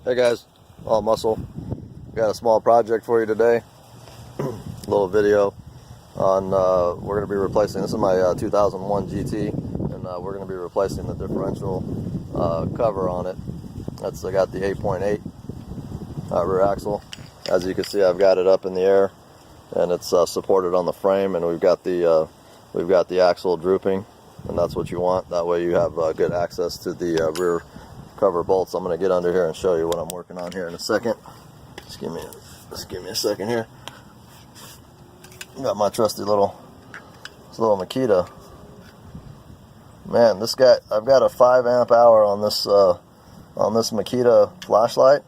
Hey guys, all muscle. Got a small project for you today. A little video on we're going to be replacing, this is my 2001 GT, and we're going to be replacing the differential cover on it. That's, I got the 8.8 rear axle. As you can see, I've got it up in the air and it's supported on the frame, and we've got the axle drooping, and that's what you want. That way you have good access to the rear cover bolts. I'm going to get under here and show you what I'm working on here in a second. Just give me a second here. Got my trusty little Makita. Man, this guy, I've got a 5 amp hour on this Makita Flashlight,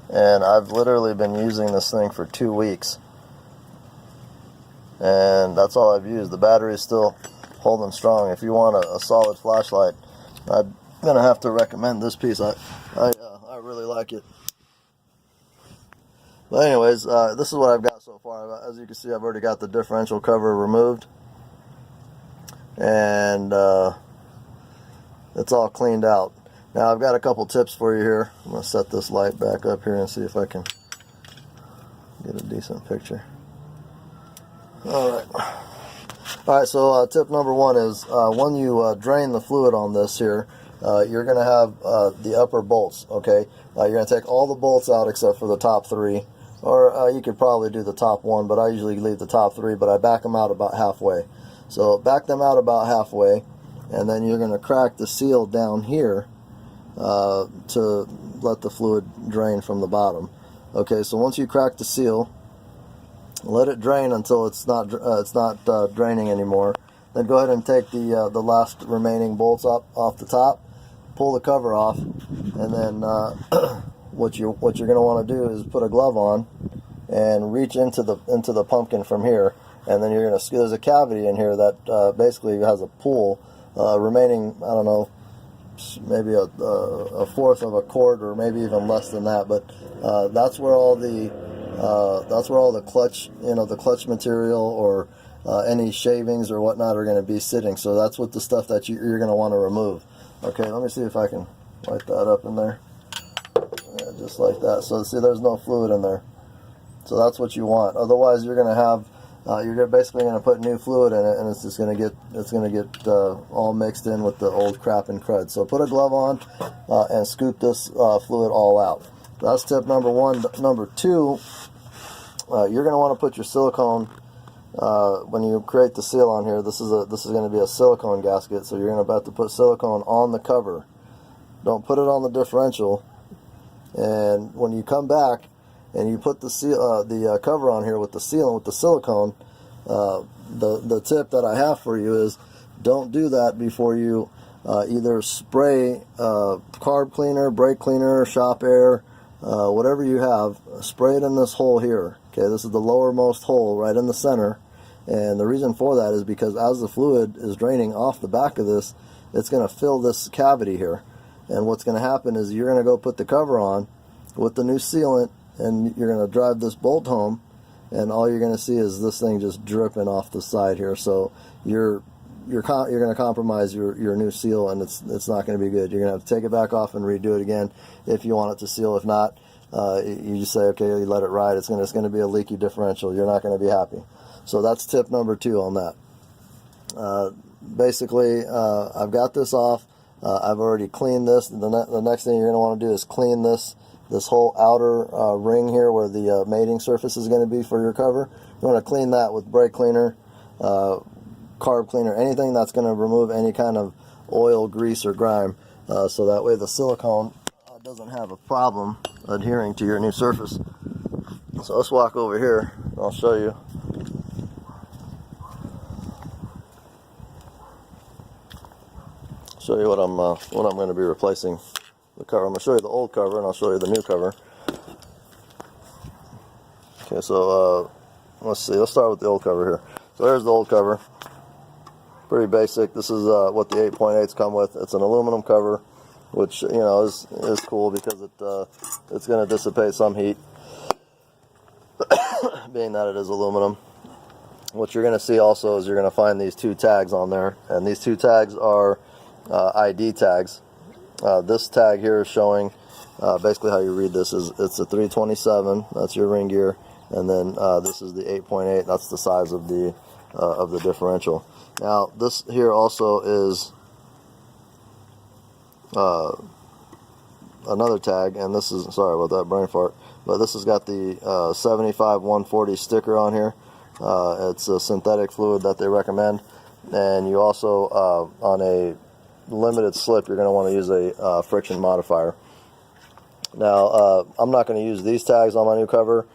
and I've literally been using this thing for 2 weeks, and that's all I've used. The battery is still holding strong. If you want a solid flashlight, I'm gonna have to recommend this piece. I really like it. But anyways, this is what I've got so far. As you can see, I've already got the differential cover removed, and it's all cleaned out. Now I've got a couple tips for you here. I'm going to set this light back up here and see if I can get a decent picture. Alright, so tip number one is when you drain the fluid on this here, you're going to have the upper bolts, okay? You're going to take all the bolts out except for the top 3, or you could probably do the top 1, but I usually leave the top 3, but I back them out about halfway. So back them out about halfway, and then you're going to crack the seal down here to let the fluid drain from the bottom. Okay, so once you crack the seal, let it drain until it's not draining anymore. Then go ahead and take the last remaining bolts off the top, pull the cover off, and then what you're going to want to do is put a glove on and reach into the pumpkin from here, and then you're going to, there's a cavity in here that basically has a pool remaining, I don't know, maybe a fourth of a quart, or maybe even less than that, but that's where all the clutch, the clutch material or any shavings or whatnot are going to be sitting. So that's what the stuff that you're going to want to remove. Okay, let me see if I can light that up in there. Yeah, just like that. So see, there's no fluid in there. So that's what you want. Otherwise, you're going to have you're basically going to put new fluid in it, and it's just going to get all mixed in with the old crap and crud. So put a glove on and scoop this fluid all out. That's tip number one. Number two, you're going to want to put your silicone when you create the seal on here. This is going to be a silicone gasket, so you're going to have to put silicone on the cover. Don't put it on the differential. And when you come back and you put the seal, the cover on here with the seal and with the silicone, the tip that I have for you is don't do that before you either spray carb cleaner, brake cleaner, shop air, whatever you have. Spray it in this hole here. Okay, this is the lowermost hole right in the center, and the reason for that is because as the fluid is draining off the back of this, it's going to fill this cavity here, and what's going to happen is you're going to go put the cover on with the new sealant, and you're going to drive this bolt home, and all you're going to see is this thing just dripping off the side here. So you're going to compromise your new seal, and it's not going to be good. You're going to have to take it back off and redo it again if you want it to seal. If not, you just say, okay, you let it ride. It's going to be a leaky differential. You're not going to be happy. So that's tip number two on that. Basically, I've got this off. I've already cleaned this. The next thing you're going to want to do is clean this whole outer ring here where the mating surface is going to be for your cover. You want to clean that with brake cleaner, carb cleaner, anything that's going to remove any kind of oil, grease, or grime, so that way the silicone doesn't have a problem adhering to your new surface. So let's walk over here and I'll show you. Show you what I'm going to be replacing the cover. I'm going to show you the old cover and I'll show you the new cover. Okay, so let's see. Let's start with the old cover here. So there's the old cover. Pretty basic. This is what the 8.8s come with. It's an aluminum cover, which is cool because it's going to dissipate some heat, being that it is aluminum. What you're going to see also is you're going to find these two tags on there, and these two tags are ID tags. This tag here is showing basically how you read this is it's a 327, that's your ring gear, and then this is the 8.8, that's the size of the differential. Now this here also is another tag, and this is, sorry about that brain fart, but this has got the 75-140 sticker on here. It's a synthetic fluid that they recommend, and you also on a limited slip you're going to want to use a friction modifier. Now I'm not going to use these tags on my new cover.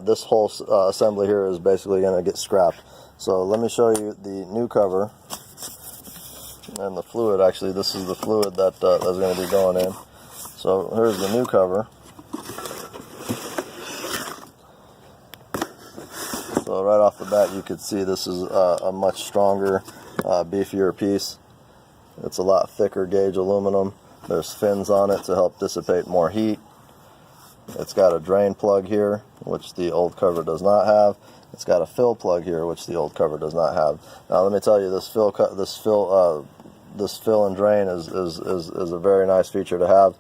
This whole assembly here is basically going to get scrapped. So let me show you the new cover and the fluid. Actually, this is the fluid that is going to be going in. So here's the new cover. So right off the bat you could see this is a much stronger, beefier piece. It's a lot thicker gauge aluminum. There's fins on it to help dissipate more heat. It's got a drain plug here, which the old cover does not have. It's got a fill plug here, which the old cover does not have. Now let me tell you, this fill and drain is a very nice feature to have.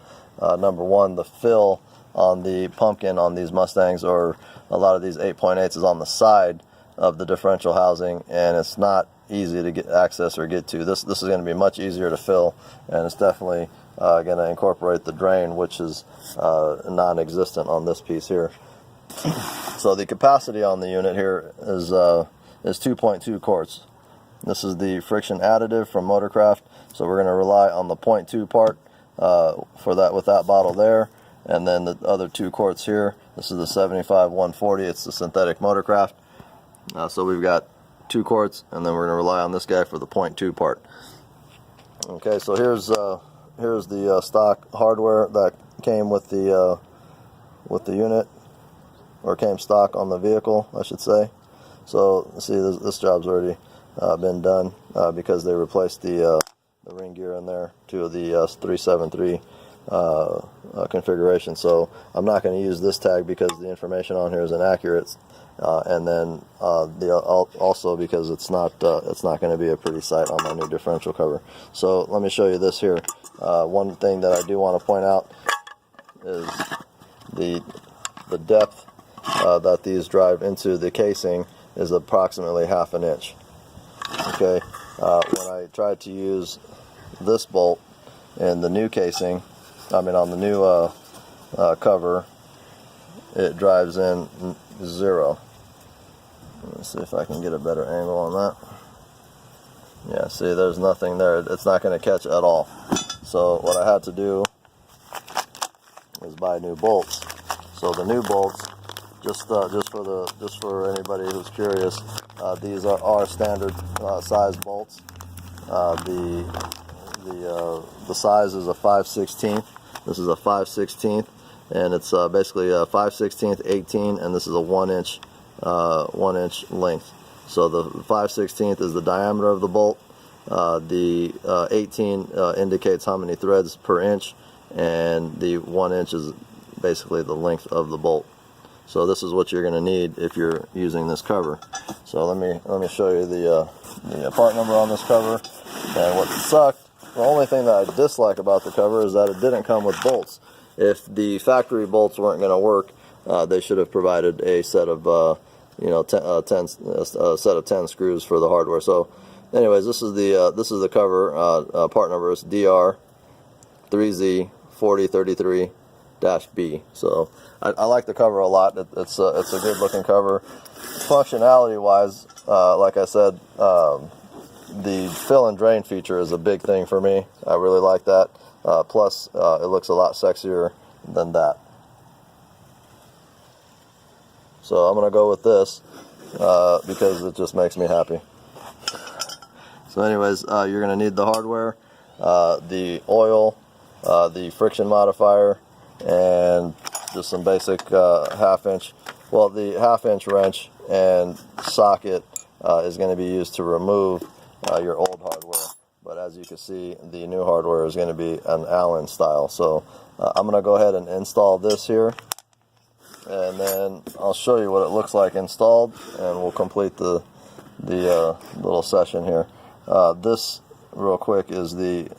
Number one, the fill on the pumpkin on these Mustangs, or a lot of these 8.8s, is on the side of the differential housing, and it's not easy to get access or get to. This is going to be much easier to fill, and it's definitely going to incorporate the drain, which is non-existent on this piece here. So the capacity on the unit here is 2.2 quarts. This is the friction additive from Motorcraft, so we're going to rely on the 0.2 part for that, with that bottle there, and then the other 2 quarts here. This is the 75-140. It's the synthetic Motorcraft. So we've got 2 quarts, and then we're going to rely on this guy for the 0.2 part. Okay, so here's the stock hardware that came with the unit, or came stock on the vehicle, I should say. So see, this job's already been done because they replaced the ring gear in there to the 373 configuration. So I'm not going to use this tag because the information on here is inaccurate, and then also because it's not going to be a pretty sight on my new differential cover. So let me show you this here. One thing that I do want to point out is the depth that these drive into the casing is approximately 1/2 inch. Okay, when I tried to use this bolt in the new casing, on the new cover, it drives in 0. Let's see if I can get a better angle on that. Yeah, see, there's nothing there. It's not going to catch at all. So what I had to do is buy new bolts. So the new bolts, just for anybody who's curious, these are standard size bolts. The size is a 5/16. This is a 5/16, and it's basically a 5/16, 18, and this is a 1 inch length. So the 5/16 is the diameter of the bolt. The 18 indicates how many threads per inch, and the 1 inch is basically the length of the bolt. So this is what you're going to need if you're using this cover. So let me show you the part number on this cover. And what sucked, the only thing that I dislike about the cover is that it didn't come with bolts. If the factory bolts weren't going to work, they should have provided a set of 10 screws for the hardware. So anyways, this is the cover. Part number is DR3Z4033-B. So I like the cover a lot. It's a good looking cover. Functionality wise, like I said, the fill and drain feature is a big thing for me. I really like that. Plus, it looks a lot sexier than that. So I'm going to go with this because it just makes me happy. So anyways, you're going to need the hardware, the oil, the friction modifier, and just some basic 1/2 inch. Well, the 1/2 inch wrench and socket is going to be used to remove your old hardware. But as you can see, the new hardware is going to be an Allen style. So I'm going to go ahead and install this here, and then I'll show you what it looks like installed, and we'll complete the little session here. This, real quick, is the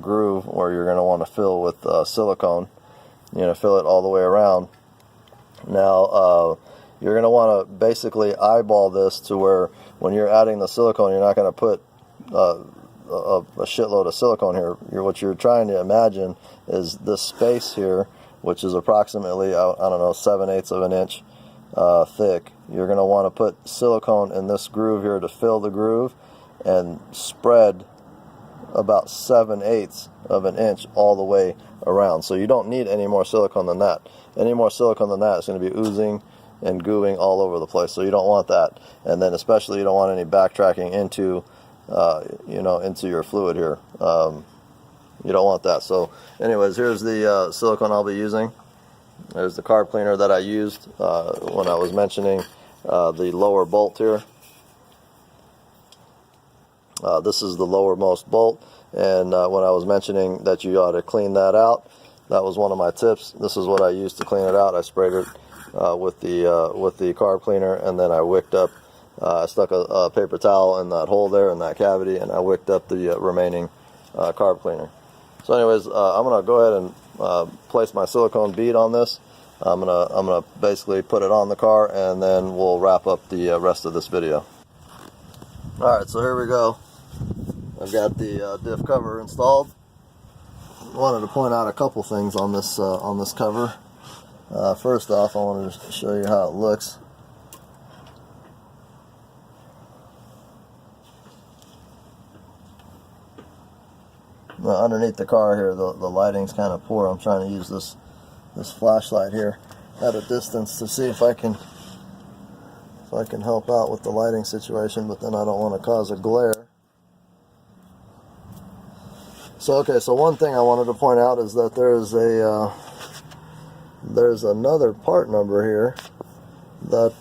groove where you're going to want to fill with silicone. You're going to fill it all the way around. Now, you're going to want to basically eyeball this to where when you're adding the silicone, you're not going to put a shitload of silicone here. What you're trying to imagine is this space here, which is approximately, I don't know, 7/8 of an inch thick. You're going to want to put silicone in this groove here to fill the groove and spread about 7/8 of an inch all the way around. So you don't need any more silicone than that. Any more silicone than that is going to be oozing and gooing all over the place. So you don't want that. And then especially you don't want any backtracking into into your fluid here. You don't want that. So anyways, here's the silicone I'll be using. There's the carb cleaner that I used when I was mentioning the lower bolt here. This is the lowermost bolt, and when I was mentioning that you ought to clean that out, that was one of my tips. This is what I used to clean it out. I sprayed it with the carb cleaner, and then I wicked up. I stuck a paper towel in that hole there in that cavity, and I wicked up the remaining carb cleaner. So anyways, I'm gonna go ahead and place my silicone bead on this. I'm gonna basically put it on the car, and then we'll wrap up the rest of this video. All right, so here we go. I've got the diff cover installed. I wanted to point out a couple things on this cover. First off, I wanted to show you how it looks. Now, underneath the car here, the lighting's kind of poor. I'm trying to use this flashlight here at a distance to see if I can help out with the lighting situation, but then I don't want to cause a glare. So okay, so one thing I wanted to point out is that there's another part number here that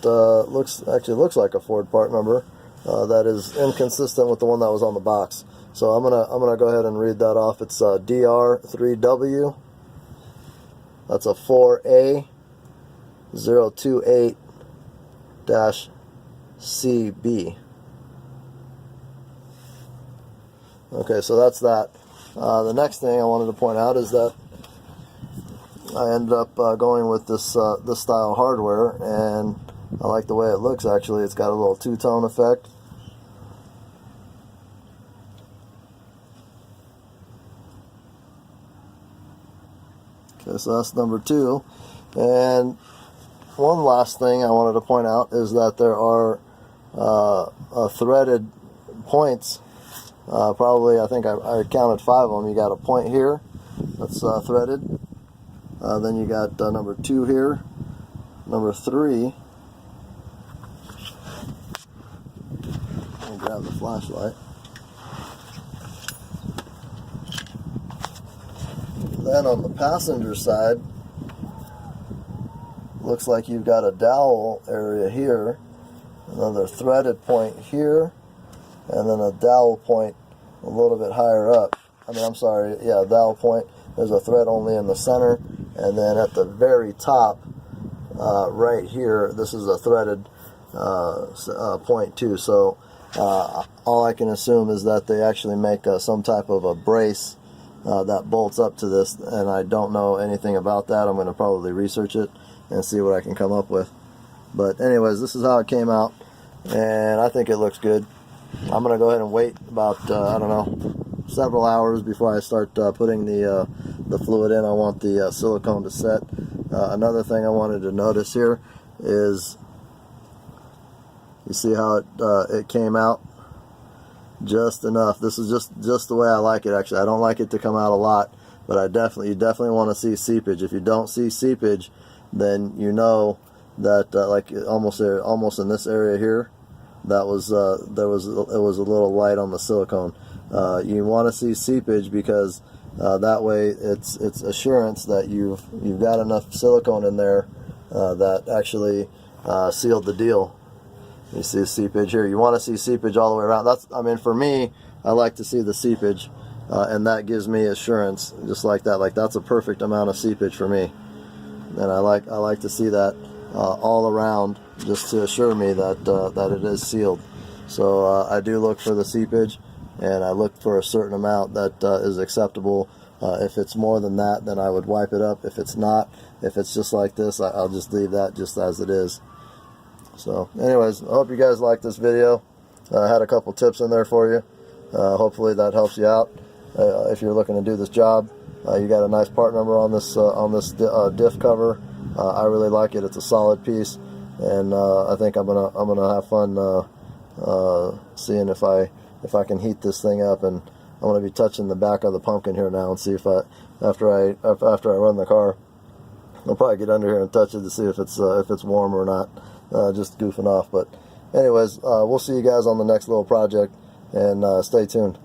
actually looks like a Ford part number that is inconsistent with the one that was on the box. So I'm gonna go ahead and read that off. It's DR3W. That's a 4A028-CB. Okay, so that's that. The next thing I wanted to point out is that I ended up going with this style hardware, and I like the way it looks. Actually, it's got a little two-tone effect. Okay, so that's number 2. And one last thing I wanted to point out is that there are threaded points. Probably, I think I counted 5 of them. You got a point here that's threaded. Then you got number 2 here, number 3. Let me grab the flashlight. Then on the passenger side, looks like you've got a dowel area here, another threaded point here, and then a dowel point a little bit higher up. Dowel point. There's a thread only in the center, and then at the very top, right here, this is a threaded point too. So all I can assume is that they actually make some type of a brace that bolts up to this, and I don't know anything about that. I'm going to probably research it and see what I can come up with. But anyways, this is how it came out, and I think it looks good. I'm going to go ahead and wait about, I don't know, several hours before I start putting the fluid in. I want the silicone to set. Another thing I wanted to notice here is, you see how it came out? Just enough. This is just the way I like it. Actually, I don't like it to come out a lot, but you definitely want to see seepage. If you don't see seepage, then you know that like almost in this area here, that was it was a little light on the silicone. You want to see seepage because that way it's assurance that you've got enough silicone in there that actually sealed the deal. You see seepage here. You want to see seepage all the way around. For me, I like to see the seepage, and that gives me assurance, just like that. Like, that's a perfect amount of seepage for me, and I like to see that all around, just to assure me that it is sealed. So I do look for the seepage, and I look for a certain amount that is acceptable If it's more than that, then I would wipe it up. If it's not, if it's just like this, I'll just leave that just as it is. So anyways, I hope you guys liked this video. I had a couple tips in there for you. Hopefully that helps you out. If you're looking to do this job, you got a nice part number on this diff cover. I really like it. It's a solid piece, and I think I'm gonna have fun seeing if I can heat this thing up. And I'm gonna be touching the back of the pumpkin here now and see if after I run the car, I'll probably get under here and touch it to see if it's warm or not. Just goofing off. But anyways, we'll see you guys on the next little project, and stay tuned.